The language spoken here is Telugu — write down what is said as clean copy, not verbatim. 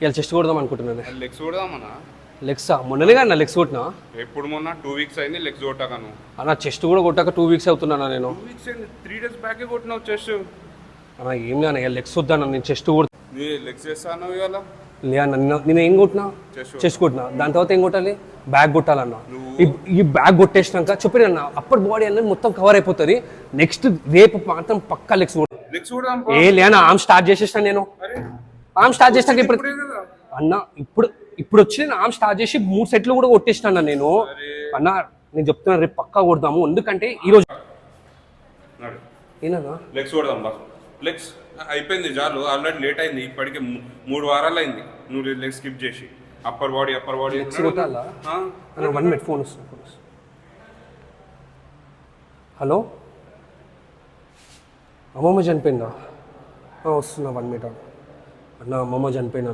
ఇలా చెస్ట్ కొడదాం అనుకుంటున్నాను. లెగ్స్ కొడదామన్నా. లెగ్సా? మొన్ననే కానీ నా లెగ్స్ కొట్టినా. ఎప్పుడు మొన్న 2 weeks అయింది లెగ్స్ కొట్టాకను. అన్న చెస్ట్ కూడా కొట్టాక 2 weeks అవుతున్నానా నేను. 2 weeks అయింది, 3 days బ్యాకే కొట్టినావు చెస్ట్. అన్న ఏం కానీ లెగ్స్ వద్దాను, నేను చెస్ట్ కొడతా. నీ లెగ్స్ చేస్తాను ఇవాళ. లే అన్న, నేను ఏం కొట్టినా? చెస్ట్ కొట్టినా. దాని తర్వాత ఏం కొట్టాలి? బ్యాగ్ కొట్టాలన్న. ఈ బ్యాగ్ కొట్టేసినాక చెప్పిన అప్పర్ బాడీ అనేది మొత్తం కవర్ అయిపోతుంది. నెక్స్ట్ రేపు మాత్రం పక్కా లెగ్స్ ఏ లేనా ఆర్మ్ స్టార్ట్ చేసేసిన నేను. ఆర్మ్ స్టార్ట్ చేసినాక ఇప్పుడు అన్న ఇప్పుడు వచ్చి నేను ఆర్మ్ స్టార్ట్ చేసి 3 సెట్లు కూడా కొట్టేసిన నేను. అన్న నేను చెప్తున్నా రేపు పక్కా కొడదాము, ఎందుకంటే ఈరోజు ఏనా లెగ్స్ కొడదాం బా. లెగ్స్ అయిపోయింది చాలు, ఆల్రెడీ లేట్ అయింది. ఇప్పటికే 3 వారాలు అయింది నువ్వు లెగ్ స్కిప్ చేసి. అప్పర్ బాడీ లెగ్స్ కొట్టాలా? 1 minute ఫోన్ వస్తుంది. హలో, అమ్మమ్మ చనిపోయిందా? వస్తున్నా 1 minute అన్న. అమ్మమ్మ చనిపోయినా.